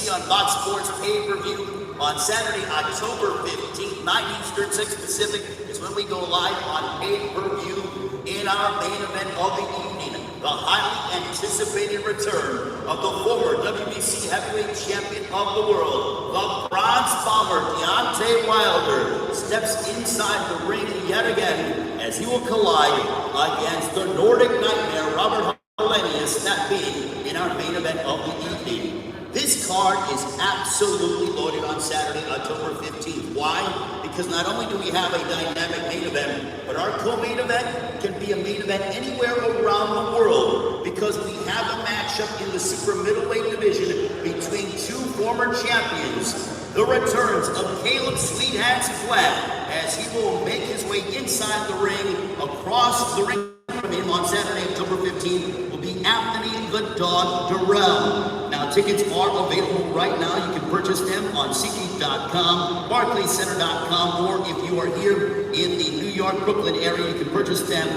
WBC on Fox Sports pay-per-view on Saturday, October 15th, 9 Eastern, 6 Pacific is when we go live on pay-per-view in our main event of the evening. The highly anticipated return of the former WBC heavyweight champion of the world, the bronze bomber Deontay Wilder, steps inside the ring yet again as he will collide against the Nordic Nightmare, Robert Helenius, that being in our main event of the evening. This card is absolutely loaded on Saturday, October 15th. Why? Because not only do we have a dynamic main event, but our co-main event can be a main event anywhere around the world because we have a matchup in the super middleweight division between two former champions. The returns of Caleb Sweet Hands Flat as he will make his way inside the ring, across the ring from him on Saturday, October 15th, will be Anthony the Dog Durrell. Now, tickets are available right now. You can purchase them on SeatGeek.com, BarclaysCenter.com, or if you are here in the New York, Brooklyn area, you can purchase them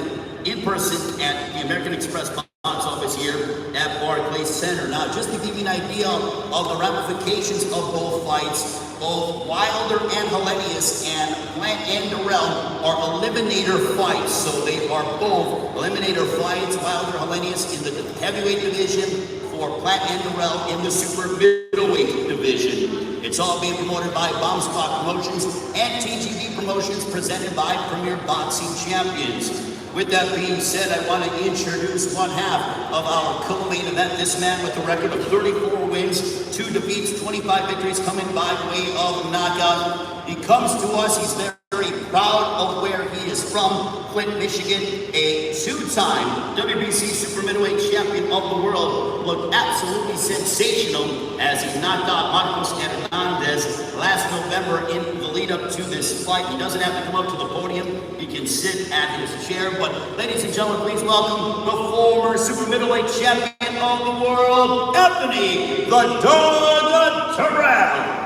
in person at the American Express box office here at Barclays Center. Now, just to give you an idea of the ramifications of both fights, both Wilder and Helenius and Plant and Durrell are eliminator fights. So they are both eliminator fights. Wilder, Helenius in the heavyweight division, for Plant and Durrell in the super middleweight division. It's all being promoted by Bomb Squad Promotions and TGV Promotions, presented by Premier Boxing Champions. With that being said, I want to introduce one half of our co-main event. This man with a record of 34 wins, 2 defeats, 25 victories, coming by way of knockout. He comes to us, he's very proud of where he is from, Flint, Michigan, a two-time WBC super middleweight champion of the world. Looked absolutely sensational as he knocked out Marcos Hernandez last November in the lead up to this fight. He doesn't have to come up to the podium, he can sit at his chair. But ladies and gentlemen, please welcome the former super middleweight champion of the world, Anthony the Dog Durrell.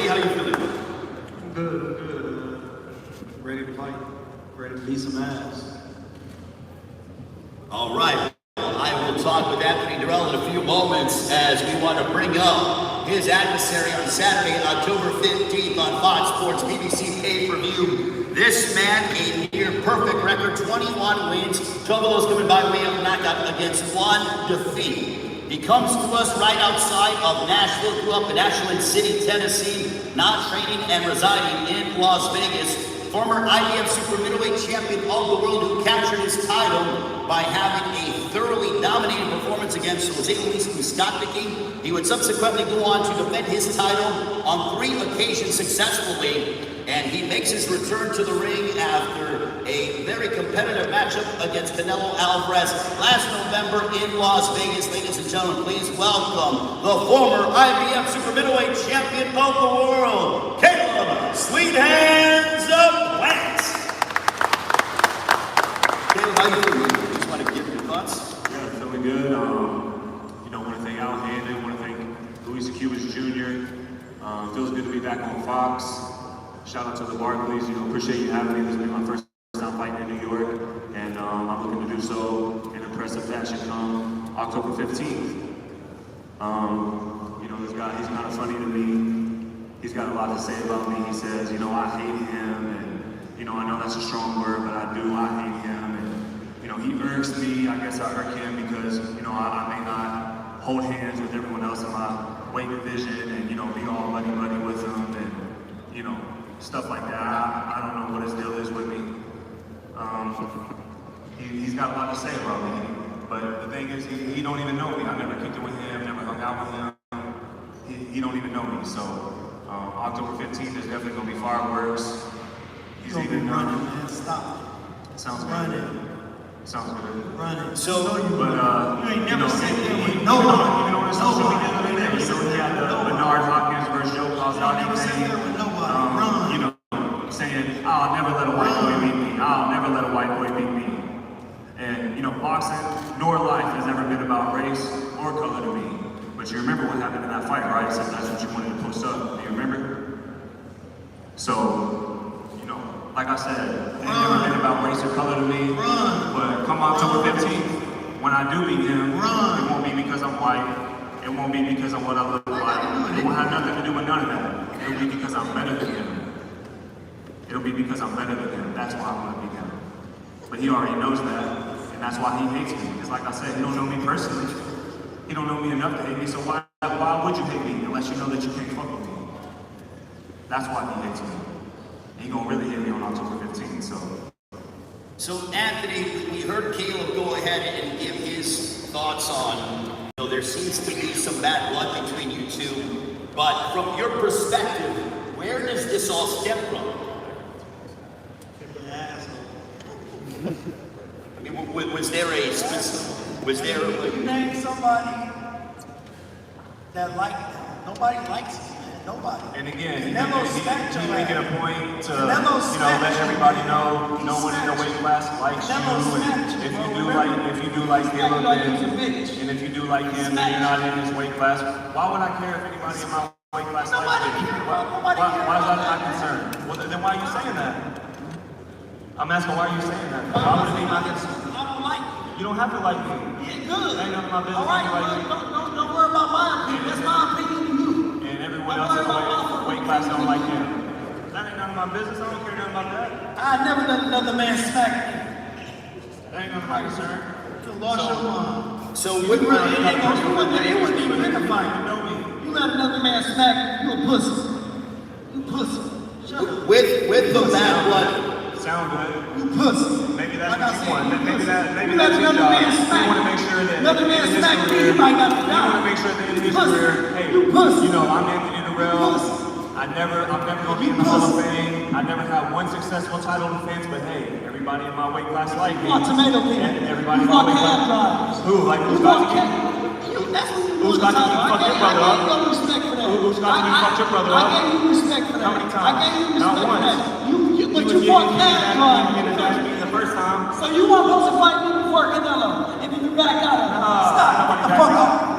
How you feeling? I'm good. Ready to fight. Ready to beat some ass. All right. I will talk with Anthony Durrell in a few moments as we want to bring up his adversary on Saturday, October 15th on Fox Sports BBC pay-per-view. This man, a near perfect record, 21 wins, 12 of those coming by way of knockout against 1 defeat. He comes to us right outside of Nashville, grew up in Ashland City, Tennessee, now training and residing in Las Vegas. Former IBF super middleweight champion of the world who captured his title by having a thoroughly dominating performance against Jose Luis Mustafa. He would subsequently go on to defend his title on 3 occasions successfully, and he makes his return to the ring after a very competitive matchup against Canelo Alvarez last November in Las Vegas. Ladies and gentlemen, please welcome the former IBF super middleweight champion of the world, Caleb Sweet Hands Plant. Caleb, how you doing? You just want to give your thoughts? Yeah, feeling good. I want to thank Al Haden, I want to thank Luis Cubas Jr. Feels good to be back on Fox. Shout out to the Barclays. Appreciate you having me. This will be my first time fighting in New York, and I'm looking to do so in impressive fashion come October 15th. This guy, he's kind of funny to me. He's got a lot to say about me. He says, I hate him, and I know that's a strong word, but I hate him, and he irks me. I guess I irk him because I may not hold hands with everyone else in my weight division, and be all buddy with him, and stuff like that. I don't know what his deal is with me. He's got a lot to say about me, but the thing is, he don't even know me. I never kicked it with him, never hung out with him. He don't even know me. So October 15th is definitely gonna be fireworks. He's even running, man. Stop. Sounds good. Running. Sounds good. Running. So, you ain't never said that with no one. Even on his social media, he had the Bernard Hopkins versus Joe Cosati thing. Saying, I'll never let a white boy beat me. I'll never let a white boy beat me. And, boxing nor life has ever been about race or color to me. But you remember what happened in that fight, right? So that's what you wanted to post up. Do you remember? So, like I said, it ain't never been about race or color to me. But come October 15th, when I do beat him, it won't be because I'm white. It won't be because of what I look like. It won't have nothing to do with none of that. It'll be because I'm better than him. It'll be because I'm better than him. That's why I want to beat him. But he already knows that, and that's why he hates me. It's like I said, he don't know me personally. He don't know me enough to hate me, so why would you hate me unless you know that you can't fuck with me? That's why he hates me. And he gonna really hate me on October 15th, so. So Anthony, we heard Caleb go ahead and give his thoughts on, there seems to be some bad blood between you two, but from your perspective, where does this all stem from? I mean, was there a name somebody that liked them? Nobody likes him, man. Nobody. And again, he never making a point to let everybody know no one in the weight class likes you. And if you do like Caleb, and if you do like him, then you're not in his weight class. Why would I care if anybody in my weight class likes him? Why is that not concerned? Well, then why are you saying that? I'm asking, why are you saying that? Why would it be my concern? I don't like you. You don't have to like me. Yeah, good. Ain't none of my business. All right, don't worry about my opinion. That's my opinion to you. And everyone else in the weight class don't like him. That ain't none of my business. I don't care nothing about that. I never let another man smack me. That ain't none of my concern. You lost your mind. So it wasn't even in the fight. You know me. You let another man smack you, you a pussy. You pussy. Shut up. With the bad blood. Sound good. You pussy. Maybe that's what you want. Maybe that's your job. You want to make sure that another man in his smack career, you might not be you want to make sure that in his career, hey, I'm Anthony Durrell. I'm never gonna be in the Hall of Fame. I never had one successful title defense, but hey, everybody in my weight class like me. Tomato can. Everybody in my weight class. Who? Like who's got to get? Who's got to fuck your brother up? Who's got to fuck your brother up? I gave you respect for that. How many times? I gave you respect Not for once. that. But you fought Canelo. The first time. So you weren't supposed to fight me before Canelo, and then you back out of it. Stop. What the fuck up?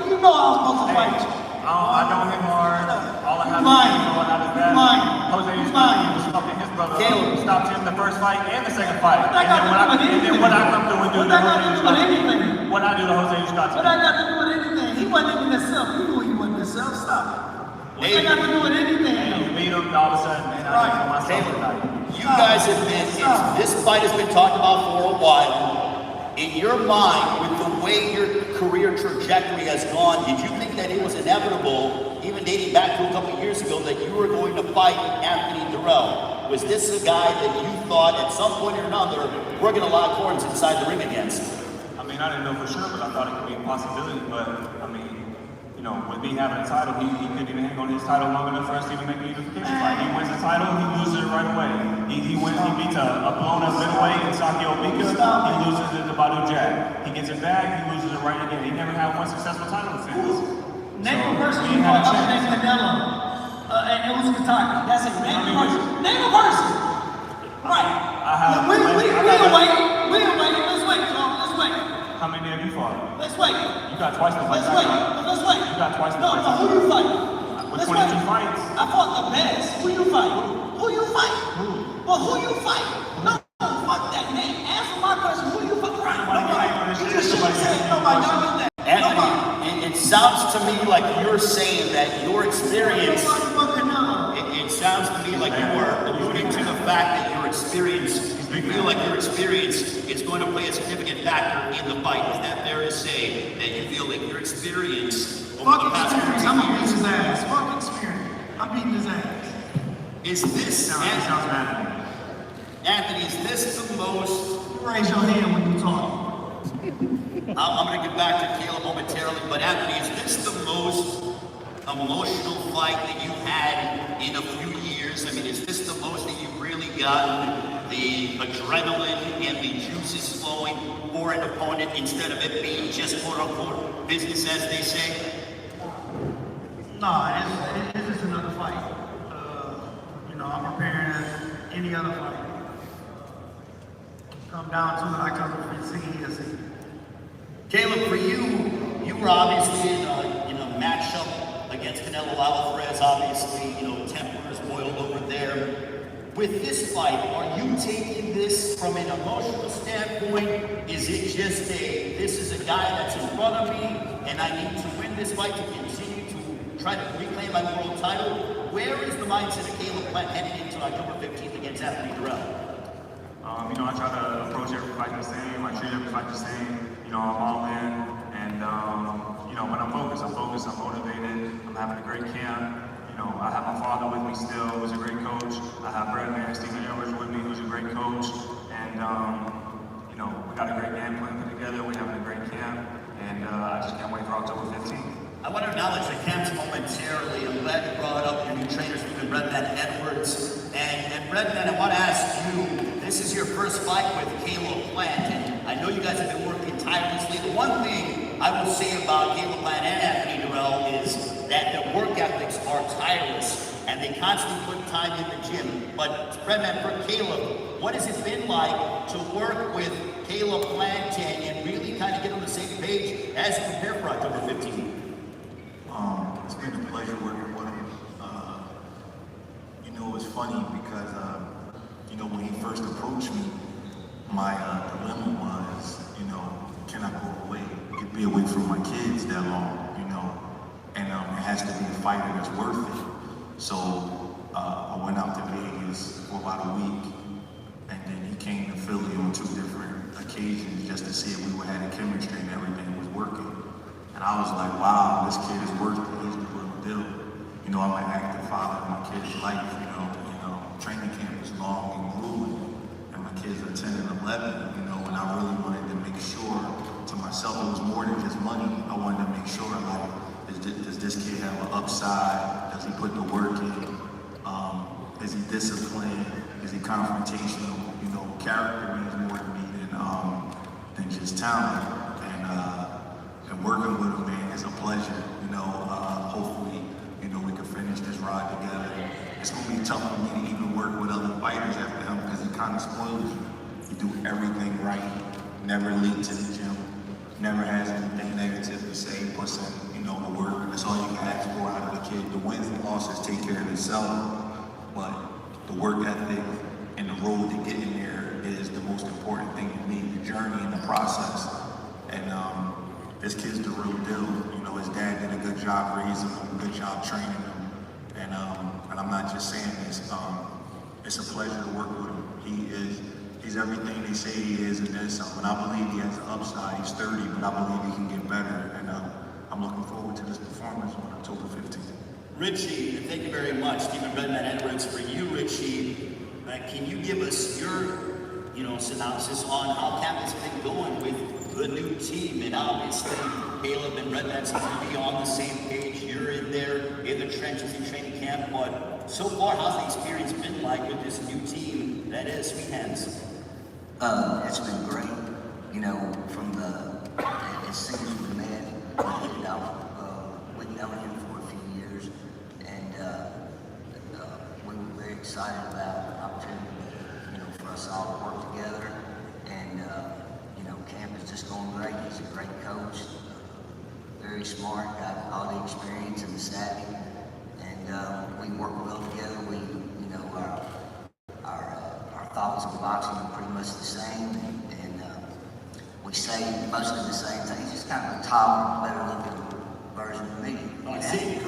You know I was supposed to fight you. I don't hit hard. All I have is that. Jose was fucking his brother up. Stopped him the first fight and the second fight. And then what I come through and do to Jose What I do to Jose Scott. What I got to do with anything? He wasn't even himself. You knew he wasn't himself. Stop it. What I got to do with anything? You beat him all of a sudden, and I think for myself tonight. You guys have been, this fight has been talked about for a while. In your mind, with the way your career trajectory has gone, did you think that it was inevitable, even dating back to a couple of years ago, that you were going to fight Anthony Durrell? Was this a guy that you thought at some point or another we're going to lock horns inside the ring against? I mean, I didn't know for sure, but I thought it could be a possibility. But I mean, with me having a title, he couldn't even hang on his title long enough for us to even make a unification fight. He wins the title, he loses it right away. He beats a blown up middleweight in Sakio Mika, he loses it to Badu Jack. He gets it back, he loses it right again. He never had one successful title defense. Name a person who fought other than Canelo. And it was Kentucky. That's it. Name a person. Name a person. Right. We'll wait. Let's wait, John. Let's wait. How many have you fought? Let's wait. You got twice the fights. Let's wait. You got twice the fights. No, who you fight? With 22 fights. I fought the best. Who you fight? Who you fight? Well, who you fight? No, fuck that name. Answer my question. Who you fight? Nobody. You just should have said nobody. Don't do that. Anthony, it sounds to me like you're saying that your experience, it sounds to me like you are alluding to the fact that your experience, you feel like your experience is going to play a significant factor in the fight. Is that fair to say that you feel like your experience over the past few years? I'm gonna beat his ass. Fuck experience. I'm beating his ass. Is this, sounds bad. Anthony, is this the most... Raise your hand when you talk. I'm going to get back to Caleb momentarily, but Anthony, is this the most emotional fight that you've had in a few years? I mean, is this the most that you've really gotten the adrenaline and the juices flowing for an opponent instead of it being just quote-unquote business, as they say? No, it's just another fight. I'm preparing as any other fight. Come down to it, I come from CESC. Caleb, for you, you were obviously in a matchup against Canelo Alvarez. Obviously, tempers boiled over there. with this fight, are you taking this from an emotional standpoint? Is it just this is a guy that's in front of me, and I need to win this fight to continue to try to reclaim my world title? Where is the mindset of Caleb Plant heading into October 15th against Anthony Durrell? I try to approach every fight the same. I treat every fight the same. I'm all in, and when I'm focused, I'm motivated. I'm having a great camp. I have my father with me still, who's a great coach. I have Bradman, Stephen Edwards with me, who's a great coach. And, we got a great game plan put together. We're having a great camp. And I just can't wait for October 15th. I want to acknowledge the camps momentarily. I'm glad you brought up your new trainer, Stephen Bradman Edwards. And Bradman, I want to ask you, this is your first fight with Caleb Plant. And I know you guys have been working tirelessly. The one thing I will say about Caleb Plant and Anthony Durrell is that the work ethics are tireless, and they constantly put time in the gym. But Bradman, for Caleb, what has it been like to work with Caleb Plant and really kind of get on the same page as you prepare for October 15th? It's been a pleasure working with him. It was funny because, when he first approached me, my dilemma was, can I go away, be away from my kids that long, and it has to be a fighter that's worth it. So I went out to Vegas for about a week, and then he came to Philly on 2 different occasions just to see if we had a chemistry and everything was working. And I was like, wow, this kid is worth it. He's the real deal. I'm an active father in my kid's life. Training camp is long and grueling, and my kids are 10 and 11. And I really wanted to make sure to myself it was more than just money. I wanted to make sure, like, does this kid have an upside? Does he put the work in? Is he disciplined? Is he confrontational? Character means more to me than just talent. And working with him, man, is a pleasure. Hopefully, we can finish this ride together. It's gonna be tough for me to even work with other fighters after him because he kind of spoils you. You do everything right, never late to the gym, never has anything negative to say, puts in, the work. That's all you can ask for out of the kid. The wins and losses take care of themselves, but the work ethic and the road to getting there is the most important thing to me, the journey and the process. And this kid's the real deal. His dad did a good job raising him, good job training him. And I'm not just saying this, it's a pleasure to work with him. He's everything they say he is and then some. And I believe he has an upside. He's 30, but I believe he can get better. And I'm looking forward to this performance on October 15th. Richie, thank you very much. Stephen Bradman Edwards, for you, Richie, can you give us your synopsis on how camp has been going with the new team? And obviously, Caleb and Bradman seem to be on the same page. You're in there in the trenches in training camp, but so far, how's the experience been like with this new team that is Sweet Hands? It's been great. As soon as we met, we'd known him for a few years, and we were very excited about the opportunity, for us all to work together. And camp is just going great. He's a great coach, very smart, got all the experience and the savvy, and we work well together. Our thoughts on boxing are pretty much the same, and we say mostly the same things. Just kind of a taller, better-looking version of me. Oh, I see.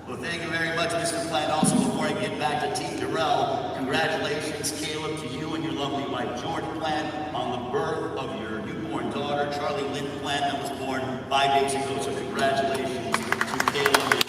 Well, thank you very much, Mr. Plant. Also, before I get back to Team Durrell, congratulations, Caleb, to you and your lovely wife, Jordan Plant, on the birth of your newborn daughter, Charlie Lynn Plant, that was born 5 days ago. So congratulations to Caleb.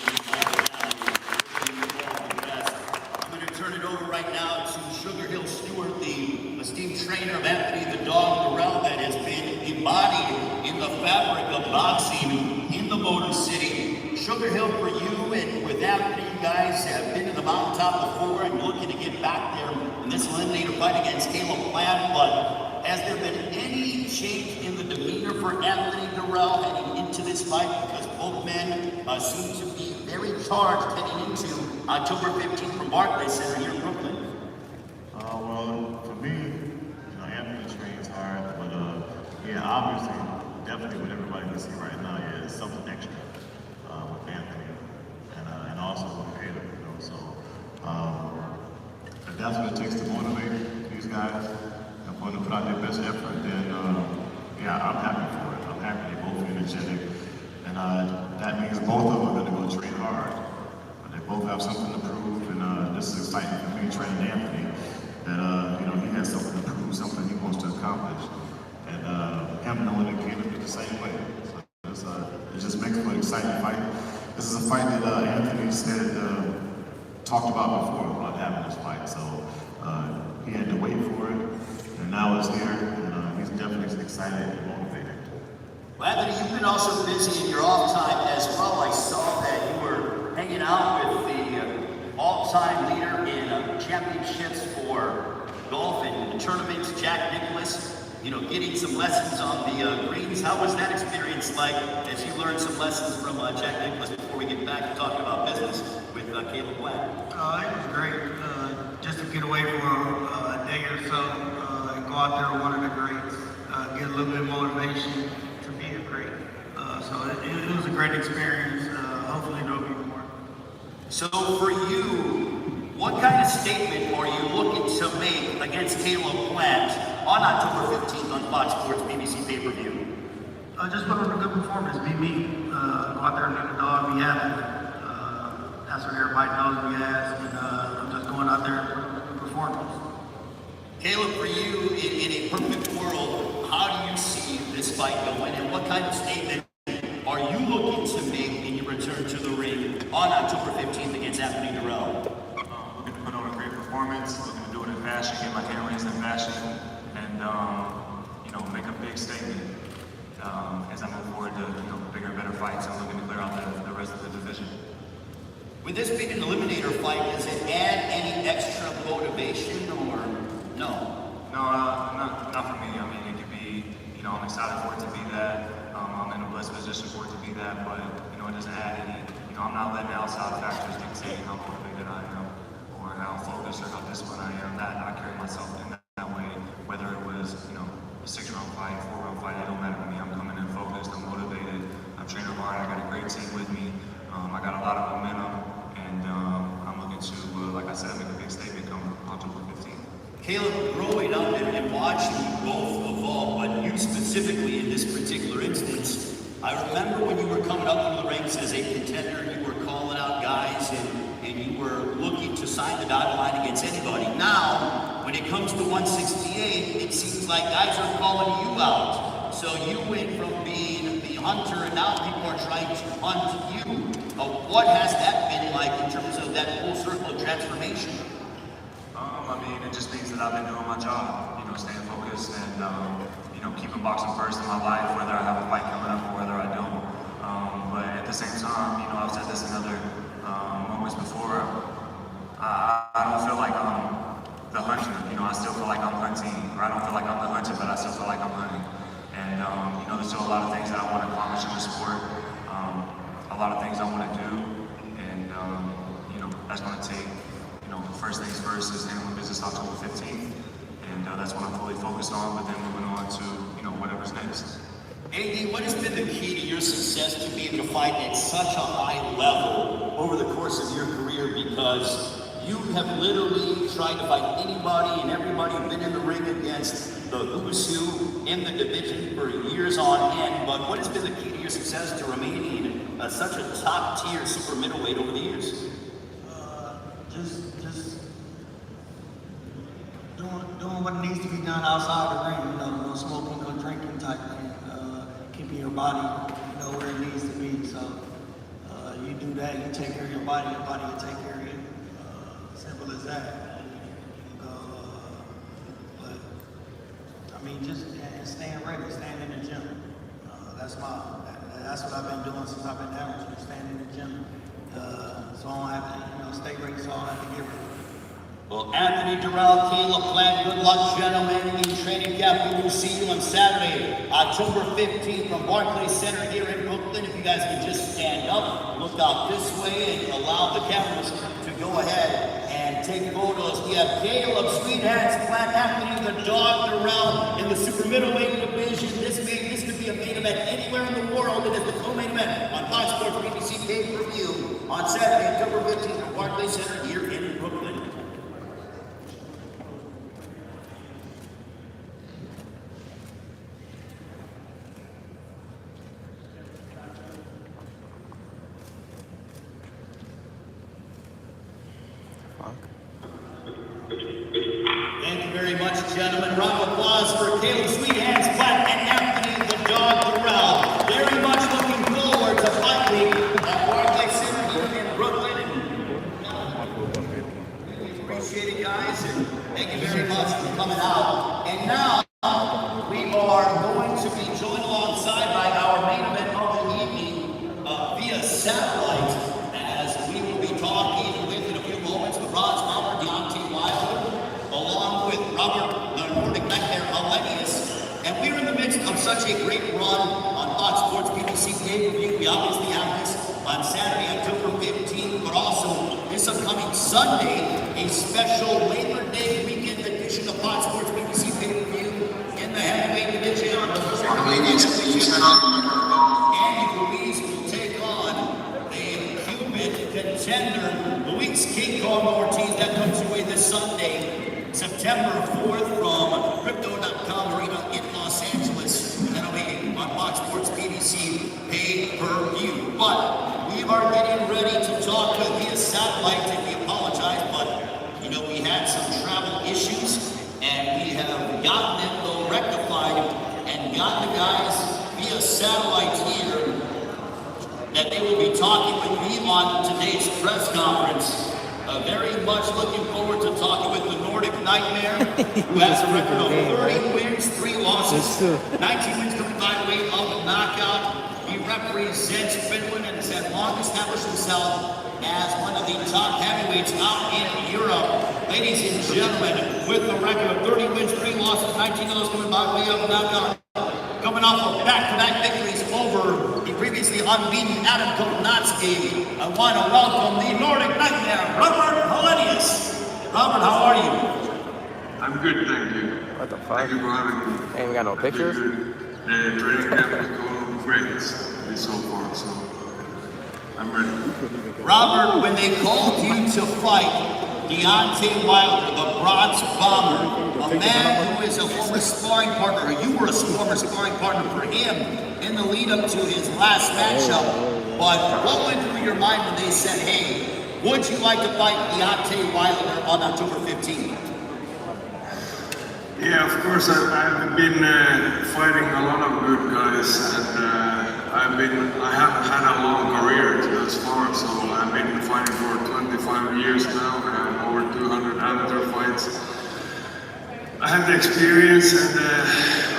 I'm going to turn it over right now to Sugar Hill Stewart, the esteemed trainer of Anthony the Dog Durrell, that has been embodied in the fabric of boxing in the Motor City. Sugar Hill, for you and with Anthony, you guys have been to the mountaintop before and looking to get back there in this eliminator fight against Caleb Plant. But has there been any change in the demeanor for Anthony Durrell heading into this fight? Because both men seem to be very charged heading into October 15th from Barclays Center here in Brooklyn. Well, for me, Anthony trains hard, but obviously, definitely what everybody can see right now is something extra with Anthony and also with Caleb. So that's what it takes to motivate these guys and for them to put out their best effort, then yeah, I'm happy for it. I'm happy they're both energetic. And that means both of them are going to go train hard. They both have something to prove, and this is exciting for me, training Anthony, that he has something to prove, something he wants to accomplish. And him knowing that Caleb is the same way. So it just makes for an exciting fight. This is a fight that Anthony said, talked about before about having this fight. So he had to wait for it, and now it's here, and he's definitely excited and motivated. Well, Anthony, you've been also busy in your off time as well. I saw that you were hanging out with the all-time leader in championships for golf and tournaments, Jack Nicklaus. Getting some lessons on the greens. How was that experience like as you learned some lessons from Jack Nicklaus before we get back to talking about business with Caleb Black? It was great. Just to get away for a day or so and go out there with one of the greats, get a little bit of motivation to be a great. So it was a great experience. Hopefully there'll be more. So for you, what kind of statement are you looking to make against Caleb Plant on October 15th on Fox Sports BBC pay-per-view? Just put on a good performance, be me. Go out there and do the dog, be happy. That's what everybody knows me as, and I'm just going out there and put a good performance. Caleb, for you, in a perfect world, how do you see this fight going, and what kind of statement are you looking to make in your return to the ring on October 15th against Anthony Durrell? Looking to put on a great performance, looking to do it in fashion, get my hand raised in fashion, and make a big statement as I move forward to bigger and better fights and looking to clear out the rest of the division. With this being an eliminator fight, does it add any extra motivation or no? No, not for me. I mean, it could be, I'm excited for it to be that. I'm in a blessed position for it to be that, but it doesn't add any. I'm not letting outside factors dictate how motivated I am or how focused or how disciplined I am. That I carry myself in that way, whether it was a 6-round fight, 4-round fight, it don't matter to me. I'm coming in focused, I'm motivated, I'm training hard, I got a great team with me, I got a lot of momentum, and I'm looking to, like I said, make a big statement come October 15th. Caleb, growing up and watching you both evolve, but you specifically in this particular instance, I remember when you were coming up through the ranks as a contender, you were calling out guys and you were looking to sign the dotted line against anybody. Now, when it comes to 168, it seems like guys are calling you out. So you went from being the hunter and now people are trying to hunt you. What has that been like in terms of that full circle transformation? It just means that I've been doing my job, staying focused and, keeping boxing first in my life, whether I have a fight coming up or whether I don't. But at the same time, I've said this in other moments before, I don't feel like I'm the hunter, I still feel like I'm hunting, or I don't feel like I'm the hunter, but I still feel like I'm hunting. And, there's still a lot of things that I want to accomplish in the sport, a lot of things I want to do, and, that's going to take, first things first is handling business October 15th, and that's what I'm fully focused on, but then moving on to, whatever's next. AD, what has been the key to your success to be able to fight at such a high level over the course of your career? Because you have literally tried to fight anybody and everybody, been in the ring against the who's who in the division for years on end, but what has been the key to your success to remaining such a top-tier super middleweight over the years? Just doing what needs to be done outside the ring, no smoking, no drinking type thing, keeping your body, where it needs to be. So you do that, you take care of your body will take care of you. Simple as that. But just staying ready, staying in the gym. That's what I've been doing since I've been amateur, staying in the gym. So I don't have to, stay ready, so I don't have to get ready. Well, Anthony Durrell, Caleb Plant, good luck, gentlemen, in training camp. We will see you on Saturday, October 15th from Barclays Center here in Brooklyn. If you guys can just stand up, look out this way, and allow the cameras to go ahead and take photos. We have Caleb, Sweet Hands, Plant, Anthony, the Dog Durrell in the super middleweight division. This could be a main event anywhere in the world. It is the co-main event on Fox Sports BBC pay-per-view on Saturday, October 15th from Barclays Center here in Brooklyn. gentlemen, round of applause for Caleb Sweethands Platt and Anthony the Dog Durrell. Very much looking forward to fight week at Barclays Center here in Brooklyn. Appreciate it, guys, and thank you very much for coming out. And now we are going to be joined alongside by our main event of the evening via satellite, as we will be talking with in a few moments with Rod's Bomber, Deontay Wilder, along with Robert, the Nordic Nightmare, Helenius. And we're in the midst of such a great run on Fox Sports BBC pay-per-view. We obviously have this on Saturday, October 15th, but also this upcoming Sunday, a special Labor Day weekend edition of Fox Sports BBC pay-per-view in the heavyweight division. Andy Ruiz will take on the Cuban contender, Luis King Kong Ortiz. That comes your way this Sunday, September 4th from Crypto.com Arena in Los Angeles. That'll be on Fox Sports BBC pay-per-view. But we are getting ready to talk via satellite, and we apologize, but we had some travel issues, and we have gotten them though rectified and gotten the guys via satellite here that they will be talking with me on today's press conference. Very much looking forward to talking with the Nordic Nightmare, who has a record of 30 wins, 3 losses, 19 wins coming by way of knockout. He represents Finland and has long established himself as one of the top heavyweights out in Europe. Ladies and gentlemen, with a record of 30 wins, 3 losses, 19 of those coming by way of knockout. Coming off of back-to-back victories over the previously unbeaten Adam Kownacki, I want to welcome the Nordic Nightmare, Robert Helenius. Robert, how are you? I'm good, thank you. What the fuck? Thank you for having me. Ain't we got no pictures? The training camp is going great so far, so I'm ready. Robert, when they called you to fight Deontay Wilder, the Bronze Bomber, a man who is a former sparring partner, or you were a former sparring partner for him in the lead up to his last matchup. But what went through your mind when they said, hey, would you like to fight Deontay Wilder on October 15th? Yeah, of course, I've been fighting a lot of good guys, and I haven't had a long career thus far, so I've been fighting for 25 years now, and over 200 amateur fights. I have the experience, and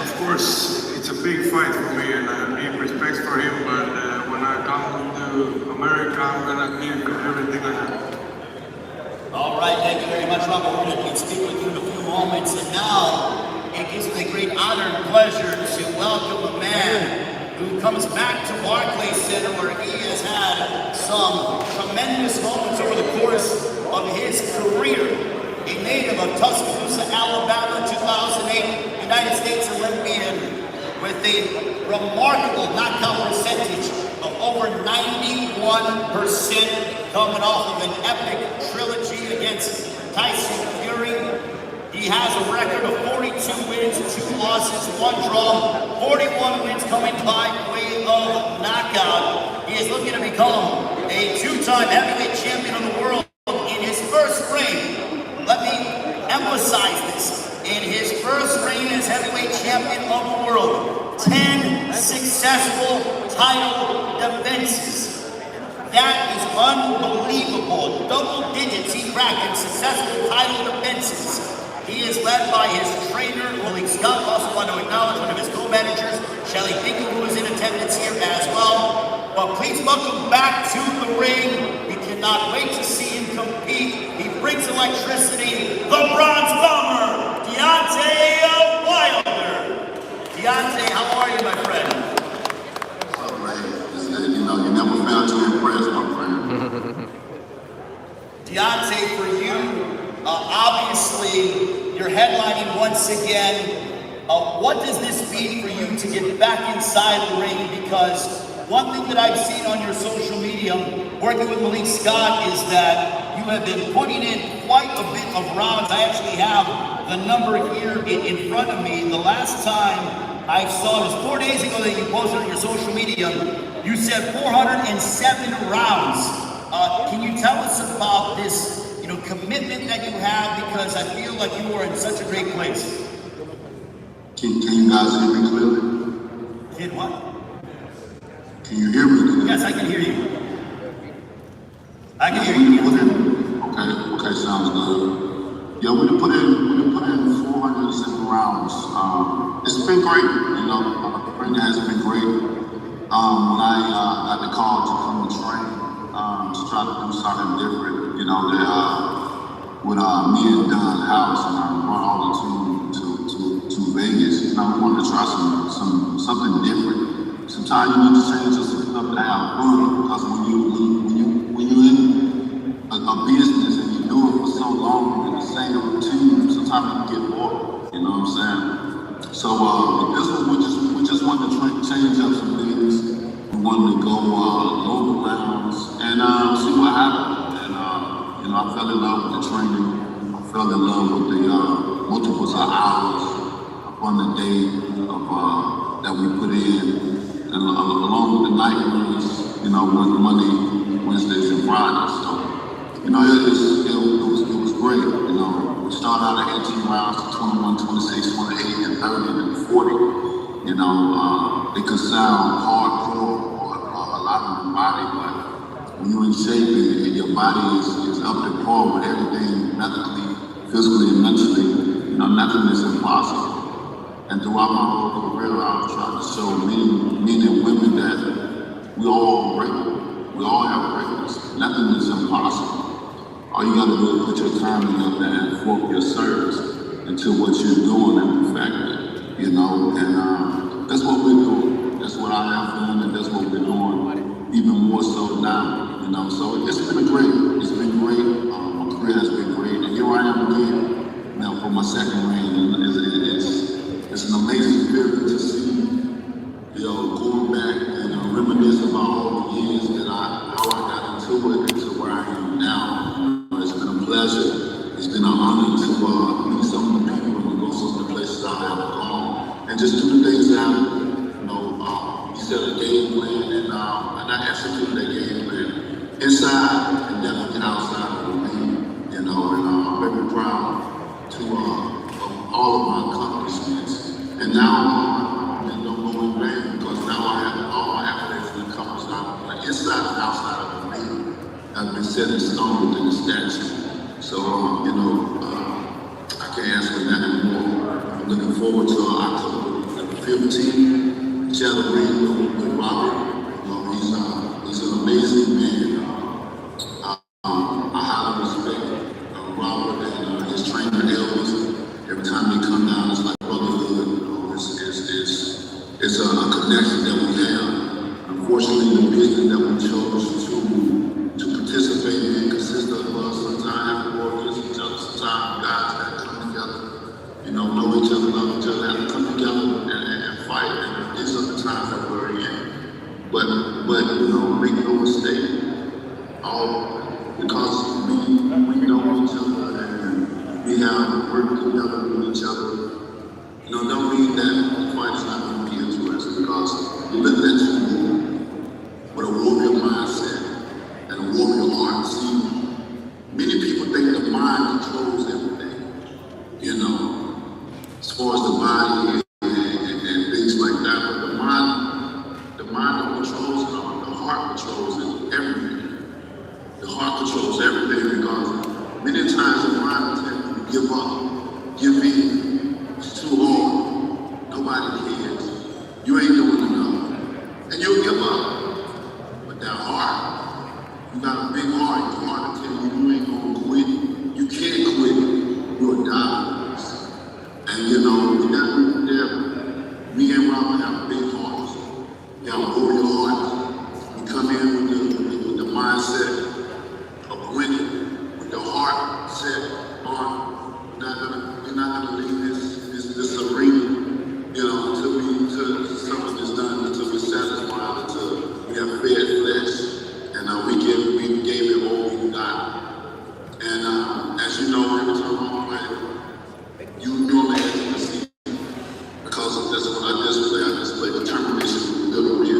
of course, it's a big fight for me, and I have deep respect for him, but when I come to America, I'm gonna give everything I have. All right, thank you very much, Robert. We're going to speak with you in a few moments. And now, it gives me a great honor and pleasure to welcome a man who comes back to Barclays Center, where he has had some tremendous moments over the course of his career. A native of Tuscaloosa, Alabama, 2008 United States Olympian, with a remarkable knockout percentage of over 91%, coming off of an epic trilogy against Tyson Fury. He has a record of 42 wins, 2 losses, 1 draw, 41 wins coming by way of knockout. He is looking to become a 2-time heavyweight champion of the world in his first reign. Let me emphasize this. In his first reign as heavyweight champion of the world, 10 successful title defenses. That is unbelievable. Double digits he cracked in successful title defenses. He is led by his trainer, Malik Scott. Also want to acknowledge one of his co-managers, Shelly Dingle, who is in attendance here as well. But please welcome back to the ring. We cannot wait to see him compete. He brings electricity, the Bronze Bomber, Deontay Wilder. Deontay, how are you, my friend? You never fail to impress, my friend. Deontay, for you, obviously, you're headlining once again. What does this mean for you to get back inside the ring? Because one thing that I've seen on your social media, working with Malik Scott, is that you have been putting in quite a bit of rounds. I actually have the number here in front of me. The last time I saw it was 4 days ago that you posted on your social media. You said 407 rounds. Can you tell us about this, commitment that you have? Because I feel like you are in such a great place. Can you guys hear me clearly? Did what? Can you hear me clearly? Yes, I can hear you. I can hear you. Okay, sounds good. Yeah, we done put in 407 rounds. It's been great, you know. Training has been great. When I got the call to come and train, to try to do something different, you know, with me and Don House, and I brought all the team to Vegas. You know, we wanted to try something different. Sometimes you need to change your stuff to have fun, because when you're in a business and you do it for so long in the same routine, sometimes you can get bored. You know what I'm saying? So this one we just wanted to change up some things. We wanted to go longer rounds and see what happened. And you know, I fell in love with the training. I fell in love with the multiples of hours upon the day of that we put in, and along with the night runs. You know, Monday, Wednesdays, and Fridays. So you know, it was great. You know, we started out at 18 rounds to 21, 26, 28, and 30, and 40. You know, it could sound hardcore or a lot on the body, but when you're in shape and your body is up to par with everything medically, physically, and mentally, you know, nothing is impossible. And throughout my whole career, I've tried to show men and women that we all great. We all have greatness. Nothing is impossible. All you gotta do is put your time in and fork your service into what you're doing and perfect it, you know, and that's what we're doing. That's what I have done, and that's what we're doing, even more so now, you know. So it's been great. It's been great. My career has been great, and here I am again, you know, for my second reign. It's an amazing feeling to see, you know, going back and reminisce about all the years that how I got into it and to where I am now. It's been a pleasure. It's been an honor to meet some of the people and go some of the places I have gone and just do the things that you know, he said a game plan, and I executed that game plan inside and definitely outside of the ring, you know, and I'm very proud to of all of my accomplishments. And now I'm no going vain, because now I have all my accolades and accomplishments out inside and outside of the ring have been set in stone within the statute. So, you know, I can't ask for that anymore. I'm looking forward to October 15th, share the ring with Robert. You know, he's an amazing man. I highly respect Robert and his trainer Helenius. Every time they come down, it's like brotherhood. You know, it's a connection that we have. Unfortunately, the business that we chose to participate in consists of sometimes warriors, each other, sometimes guys that come together, you know each other, love each other, have to come together and fight. And these are the times that we're in. But you know, make no mistake, because we know each other and we have worked together with each other. You know, don't mean that the fight is not going to be interesting, because you look at you with a warrior mindset and a warrior heart. See, many people think the mind controls everything, you know, as far as the body and things like that. But the mind controls it all. The heart controls it, everything. The heart controls everything, because many times the mind tends to give up, give in. It's too hard. Nobody cares. You ain't doing enough, and you'll give up. But that heart, you got a big heart. Your heart will tell you ain't gonna quit. You can't quit. You'll die. And you know, we got people there. Me and Robert have big hearts. We have warrior hearts. We come in with the mindset of winning, with the heart set on we're not gonna leave this arena, you know, until something is done, until we're satisfied, until we have fed flesh, and we gave it all we got. And as you know, every time I play, you normally have to see, because that's what I display. I display determination, delivery,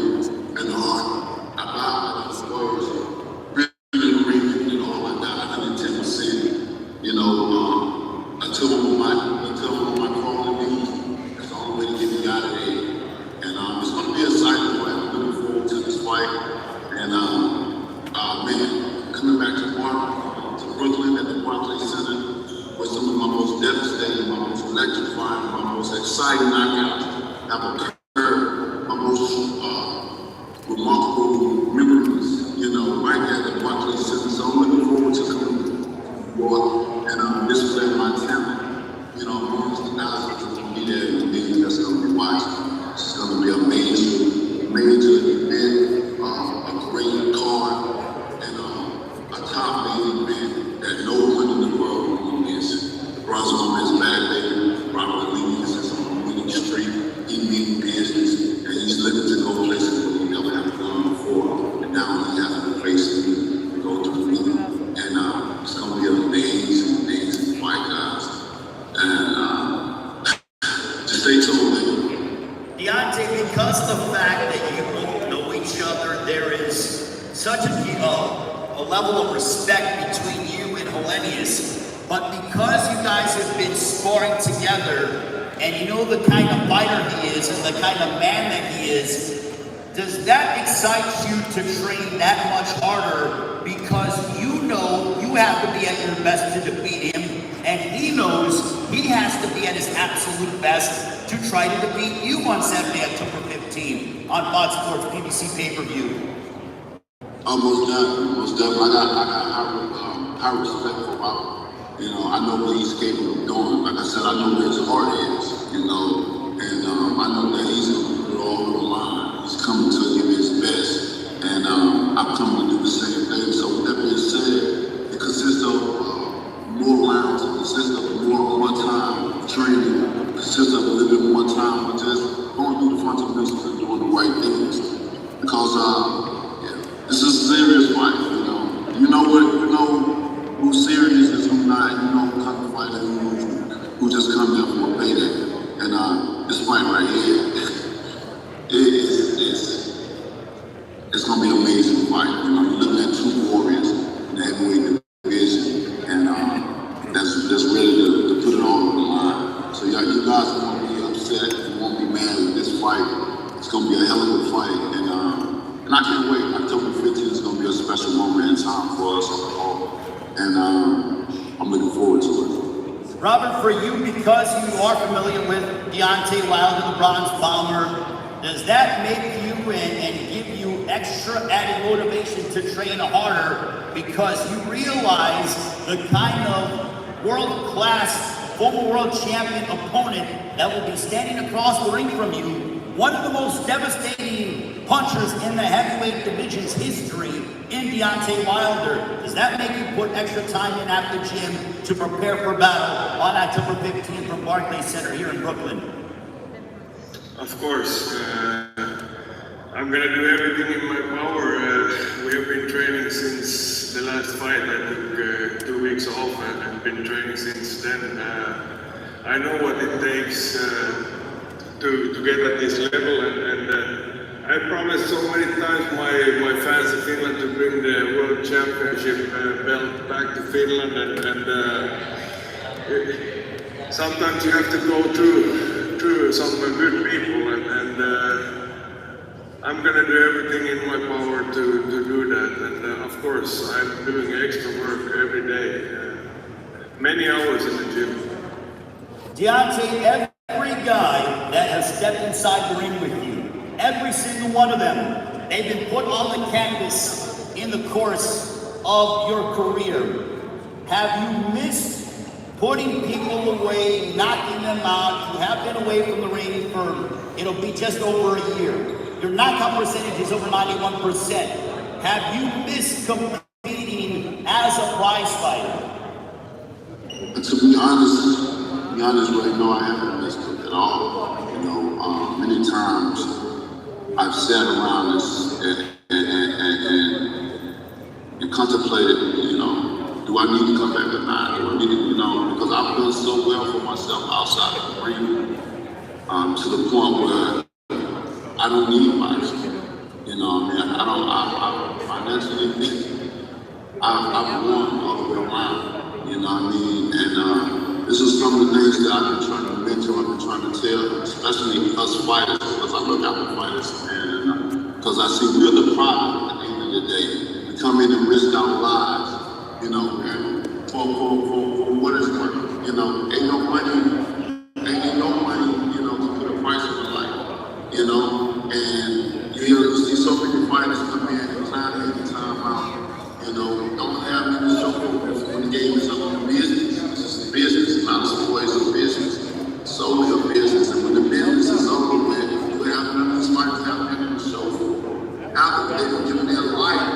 because of the fact that you both know each other, there is such a level of respect between you and Helenius. But because you guys have been sparring together, and you know the kind of fighter he is and the kind of man that he is, does that excite you to train that much harder because you know you have to be at your best to defeat him, and he knows he has to be at his absolute best to try to defeat you on Saturday, October 15th on Fox Sports PBC pay-per-view? Most definitely. I got high respect for Robert. You know, I know what he's capable of doing. Like I said, I know where his heart is, you know, and I know that he's going to put it all on the line. He's coming to give his best, and I'm coming to do the same thing. So with that being said, it consists of more rounds, it consists of more time training, it consists of a little bit more time with just going through the fundamentals and doing the right things. Because this is a serious fight, you know. You know who's serious is who's not, you know, who come to fight and who just come there for a payday. And this fight right here, it's gonna be an amazing fight. You know, you're looking at two warriors in the heavyweight division, and that's ready to put it all on the line. So yeah, you guys won't be upset, you won't be mad with this fight. It's gonna be a hell of a fight, and I can't wait. October 15th is gonna be a special moment in time for us all, and I'm looking forward to it. Robert, for you, because you are familiar with Deontay Wilder, the Bronze Bomber, does that make you and give you extra added motivation to train harder because you realize the kind of world-class, former world champion opponent that will be standing across the ring from you, one of the most devastating punchers in the heavyweight division's history in Deontay Wilder? Does that make you put extra time in at the gym to prepare for battle on October 15th from Barclays Center here in Brooklyn? Of course. I'm going to do everything in my power. We have been training since the last fight. I took 2 weeks off and I've been training since then. I know what it takes to get at this level, and I promised so many times my fans in Finland to bring the World Championship belt back to Finland, and sometimes you have to go through some good people, and I'm gonna do everything in my power to do that, and of course I'm doing extra work every day, many hours in the gym. Deontay, every guy that has stepped inside the ring with you, every single one of them, they've been put on the canvas in the course of your career. Have you missed putting people away, knocking them out? You have been away from the ring for, it'll be just over a year. Your knockout percentage is over 91%. Have you missed competing as a prize fighter? To be honest right now, I haven't missed it at all. You know, many times I've sat around and contemplated, you know, do I need to come back or not? Do I need to, you know, because I've done so well for myself outside of the ring, to the point where I don't need much. You know, I mean, I financially, I've won all the way around. You know what I mean? And this is some of the things that I've been trying to mentor, I've been trying to tell, especially us fighters, because I look out for fighters, and because I see we're the product at the end of the day. We come in and risk our lives, you know, and for what is worth. You know, ain't no money, you know, to put a price on life, you know, and you see so many fighters come in time in, time out, you know, don't have any show focus when the game is up in business. Business, not a sport, it's a business, solely a business. And when the business is over with, you have none of these fighters have been in the show. After they've given their life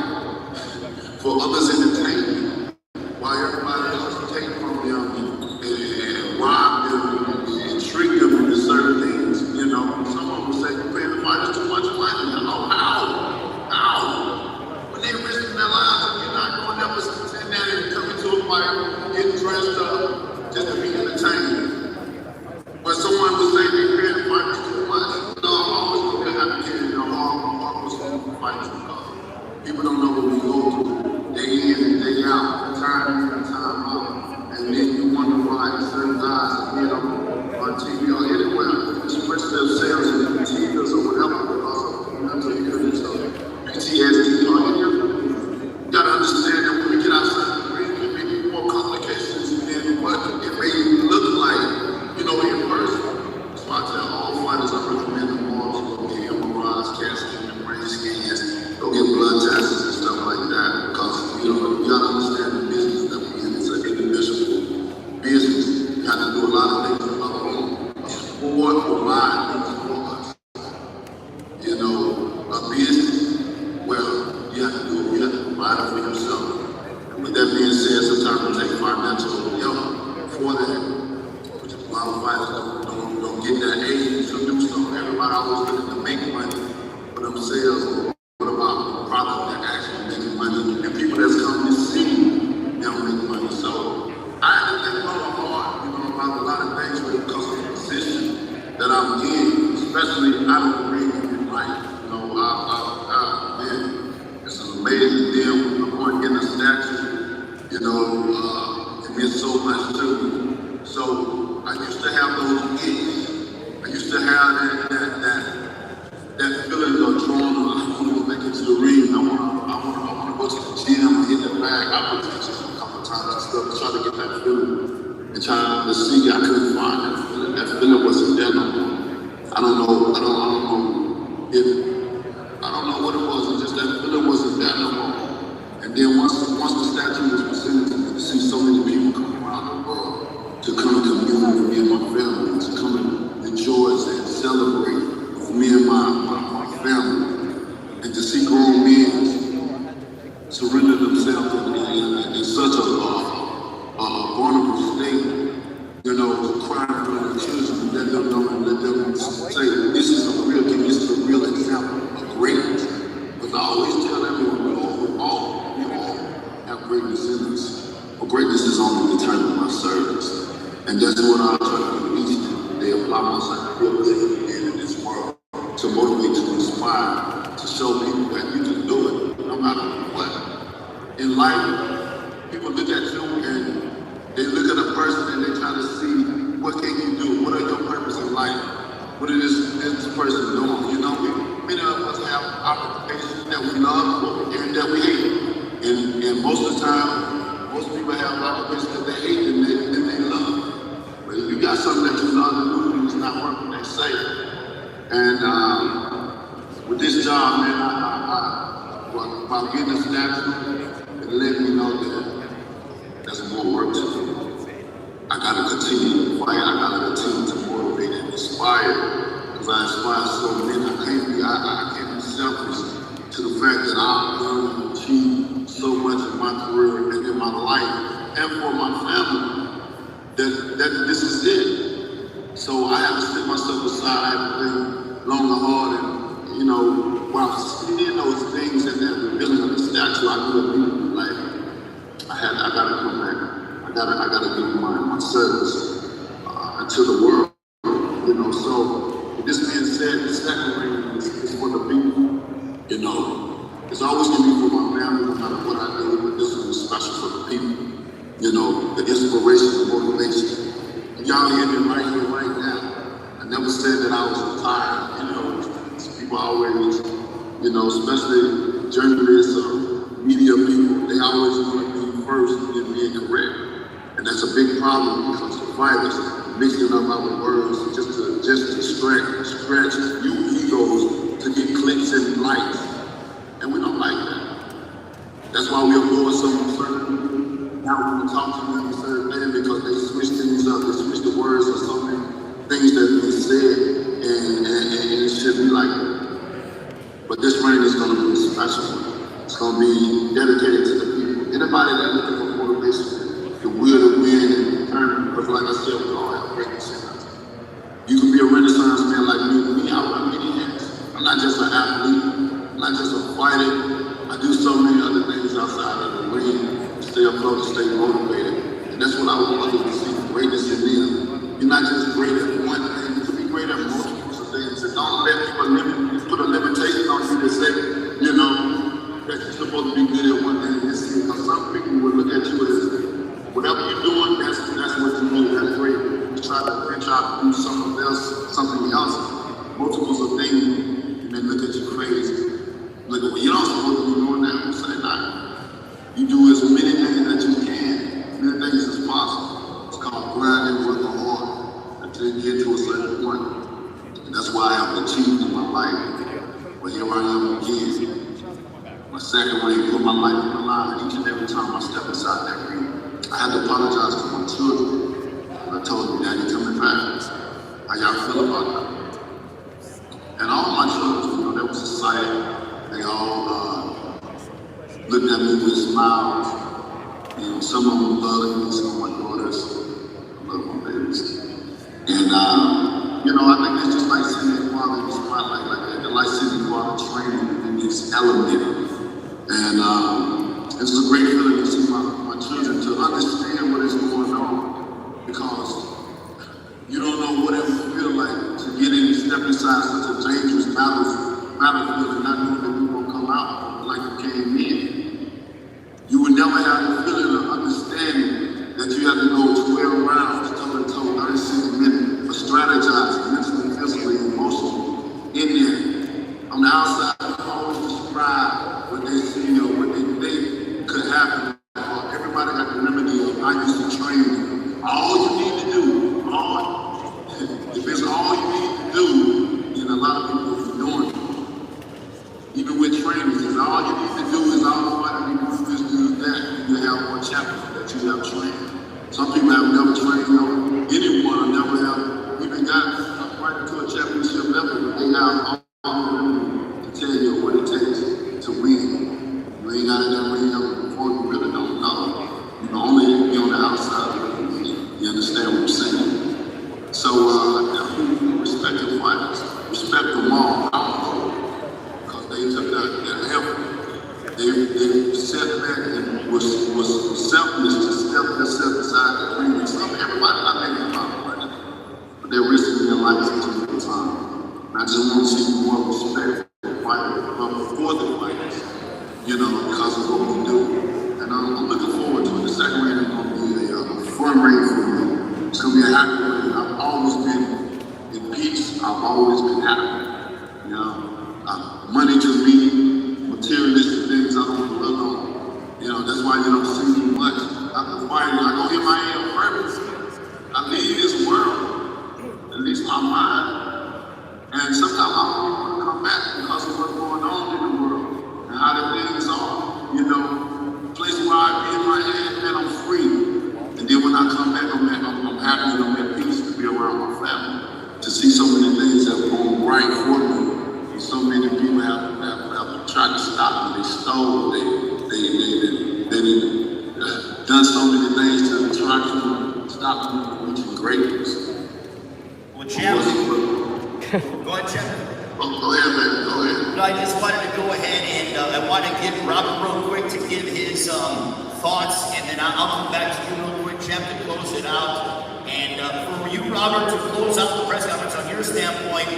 for others' entertainment, while everybody else is taking from them and rob them and treat them into certain things, you know. Someone will say, you're paying the fighters too much money. You know, how? When they're risking their lives, you're not going up and sitting there and coming to a fight, getting dressed up, just to be entertained. But so about sales or what about product that actually making money and people that's coming to see them make money. So I had to think about hard, about a lot of things when it comes to the position that I'm in, especially out of the ring in life. Man, it's an amazing deal when you're going getting a statue, it means so much to me. So I used to have those hits. I used to have that feeling of drawn. I want to make it to the ring. I want to go to the gym and hit the bag. I put pictures a couple of times and stuff to try to get that feeling and try to see. I couldn't find that feeling. That feeling wasn't there no more. I don't know what it was. It's just that feeling wasn't there no more. And then once the statue was presented to me, to see so many people come around the world to come to commune with me and my family, to come and rejoice and celebrate with me and my family, and to see grown men surrender themselves in such a vulnerable state, crying for their children, let them know and let them say, this is a real example of greatness. Because I always tell everyone, we all have greatness in us. But greatness is only determined by service. And that's what I try to do each day. Apply myself to real things in this world, to motivate, to inspire, to show people that you can do it no matter what. In life, people look at you and they look at a person and they try to see what can you do, what are your purpose in life, what is this person doing. Many of us have occupations that we love and that we hate. And most of the time, most people have occupations that they hate and they love. But if you got something that you love to do and it's not working, they say. And with this job, man, while getting a statue, it let me know that there's more work to do. I gotta continue to fight. I gotta continue to motivate and inspire. Because I inspire so many. I can't be selfish to the fact that I've done and achieved so much in my career and in my life and for my family that this is it. So I have to step myself aside. I have to think long and hard, and while I'm seeing those things and then revealing of the statue, I do immediately like I gotta come back. I gotta give my service to the world. So with this being said, the second ring is for the people. It's always gonna be for my family, no matter what I do, but this one is special for the people. The inspiration, the motivation. Y'all hear me right here, right now. I never said that I was retired. People always, especially journalists or media people, they always want to be first in being correct. And that's a big problem when it comes to fighters, mixing up our words just to stretch you egos to get clicks and likes. And we don't like that. That's why we avoid some certain people. Now we talk to them a certain thing because they switch things up, they switch the words or so many things that they said, and it should be like that. But this ring is going to be special. It's going to be dedicated to the people. Anybody that looking for motivation, the will to win and determine, because like I said, we all have greatness in us. You can be a Renaissance man like me. I wear many hats. I'm not just an athlete. I'm not just a fighter. I do so many other things outside of the ring to stay afloat, to stay motivated. And that's what I want others to see, greatness in them. You're not just great at one thing, you can be great at multiple things. And don't let people put a limitation on you to say, that you're supposed to be good at one thing. Because some people will look at you as, whatever you're doing, that's what you do, that's great. You try to branch out and do something else, multiples of things, and they look at you crazy. Look at, well, you're not supposed to be doing that. You say, nah. You do as many things that you can, as many things as possible. It's called grinding, working hard, until you get to a certain point. And that's why I have achieved in my life. But here I am again. My second ring, put my life on the line each and every time I step inside that ring. I had to apologize to my children. I told them, Daddy, coming back. How y'all feel about that? And all my children, they was excited. They all looked at me with smiles. Some of them loved me, some of my daughters. I love my babies. And, I think it's just like seeing your father in the spotlight like that. They're like seeing your about the training and it's elevated. And it's a great feeling to see my children to understand what is going on, because you don't know what it will feel like to get in and step inside such a dangerous battlefield and not knowing that you're going to come out like you came in. You would never have the feeling of understanding that you have to go 12 rounds, toe to toe, 36 minutes, for strategizing mentally, physically, emotionally in there. On the outside, people always describe what they see or what they think could happen. Everybody got the remedy of I used to train. All you need to do, if it's all you need to do, then a lot of people will be doing it. Even with trainers, if all you need to do is all you need to do is do that, you have one chapter that you have trained. Some people have never trained anyone, never have even got right into a championship level, but they have all to tell you what it takes to win. You ain't got it that way before, you really don't know. You can only be on the outside. You understand what I'm saying? So, respect the fighters, respect them all, because they took that effort. They sat back and was selfless to step themselves aside the ring. Everybody not making about it, but they're risking their lives to the time. And I just want to see more respect for the fighters, for the fighters, because of what we do. And I'm looking forward to it. The second round is going to be a fun race for me. It's going to be a happy race. I've always been in peace. I've always been happy. Money to me, materialistic things I don't dwell on. That's why you don't see me much. After fighting, I go get my hand purpose. I leave this world, at least my mind. And sometimes I don't want to come back because of what's going on in the world and how the things are. Place where I be in my head, and I'm free. And then when I come back, I'm happy and I'm at peace to be around my family. To see so many things that have gone right for me. And so many people have tried to stop me. They stole, they done so many things to try to stop me from reaching greatness. Well, Champ, go ahead, Champ. Go ahead, man. Go ahead. No, I just wanted to go ahead and I want to give Robert real quick to give his thoughts, and then I'll come back to you real quick, Champ, to close it out. And for you, Robert, to close out the press conference on your standpoint,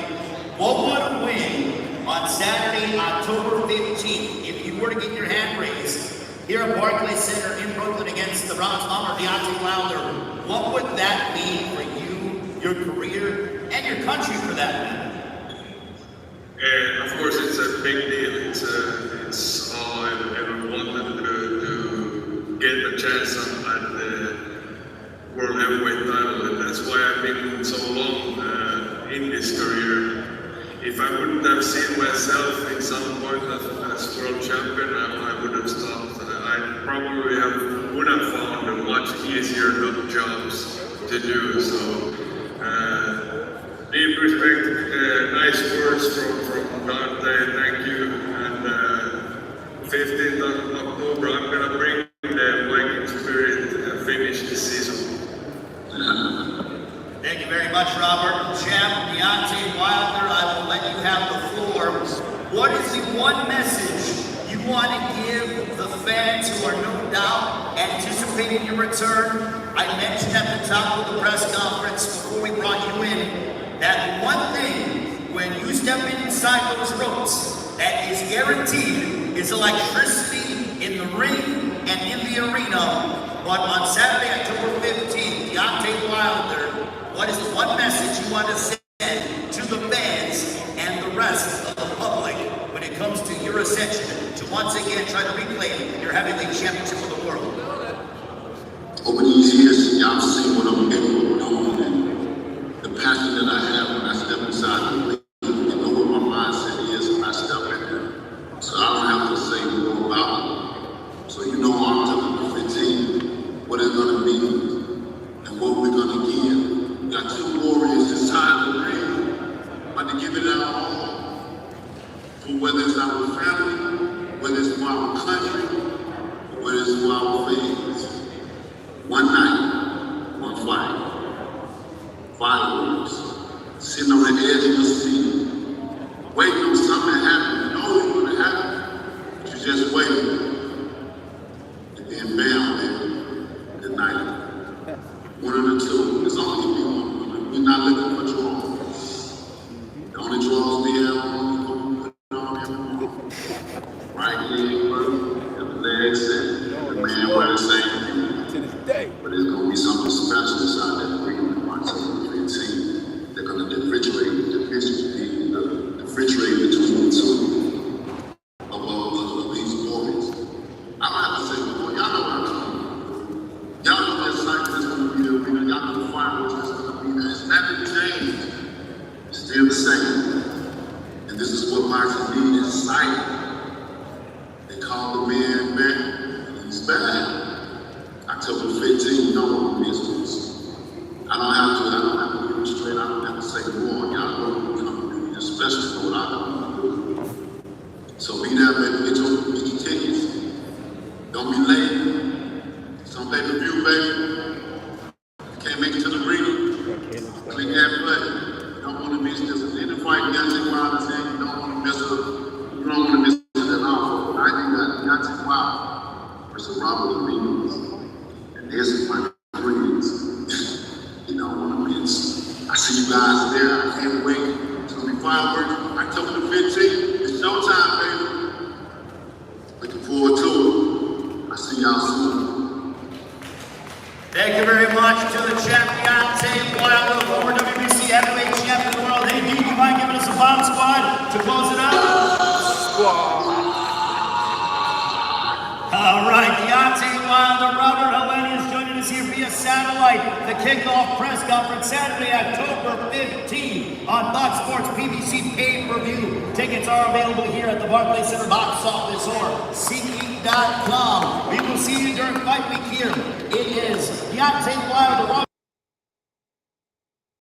what would a win on Saturday, October 15th, if you were to get your hand raised here at Barclays Center in Brooklyn against the Bronx Bomber, Deontay Wilder, what would that mean for you, your career, and your country for that matter? Of course, it's a big deal. It's all I've ever wanted to get a chance at the World Heavyweight title, and that's why I've been so long in this career. If I wouldn't have seen myself in some point as world champion, I would have stopped. I probably would have found much easier jobs to do. So, deep respect, nice words from Deontay, thank you. And 15th of October, I'm going to bring the Viking spirit and finish the season. Thank you very much, Robert. Champ, Deontay Wilder, I will let you have the floor. What is the one message you want to give the fans who are no doubt anticipating your return? I mentioned at the top of the press conference before we brought you in that one thing, when you step inside those ropes, that is guaranteed is electricity in the ring and in the arena. But on Saturday, October 15th, Deontay Wilder, what is the one message you want to send to the fans and the rest of the public when it comes to your ascension to once again try to reclaim your heavyweight championship of the world? Over these years, y'all seen what I'm able to do and the passion that I have when I step inside the ring. You know what my mindset is when I step in there. So I don't have to say more about it. So you know October 15th, what it's going to be and what we're going to give. We got two warriors inside the ring, about to give it our all. For whether it's our family, whether it's for our country, or whether it's for our fans. One night, one fight. Fireworks, sitting on the edge of the seat, waiting on something to happen. tell the 15, you don't want to miss this. I don't have to give it straight. I don't have to say more. Y'all know what I'm doing, especially for what I come to do. So be there, baby. Get your tickets. Don't be late. Some pay-per-view, baby. Can't make it to the arena. Click that button. You don't want to miss this. In the fight, Deontay Wilder said you don't want to miss it. You don't want to miss it at all. I think that Deontay Wilder versus Robert Helenius. And there's my friends. You know, I want to miss. I see you guys there. I can't wait. It's going to be fireworks. October the 15th. It's showtime, baby. Looking forward to it. I see y'all soon. Thank you very much to the champ, Deontay Wilder, former WBC heavyweight champion of the world. Hey, Dean, you mind giving us a bomb squad to close it out? All right, Deontay Wilder, Robert Helenius joining us here via satellite. The kickoff press conference Saturday, October 15th on Fox Sports PBC pay-per-view. Tickets are available here at the Barclays Center box office or SeatGeek.com. We will see you during fight week here. It is Deontay Wilder.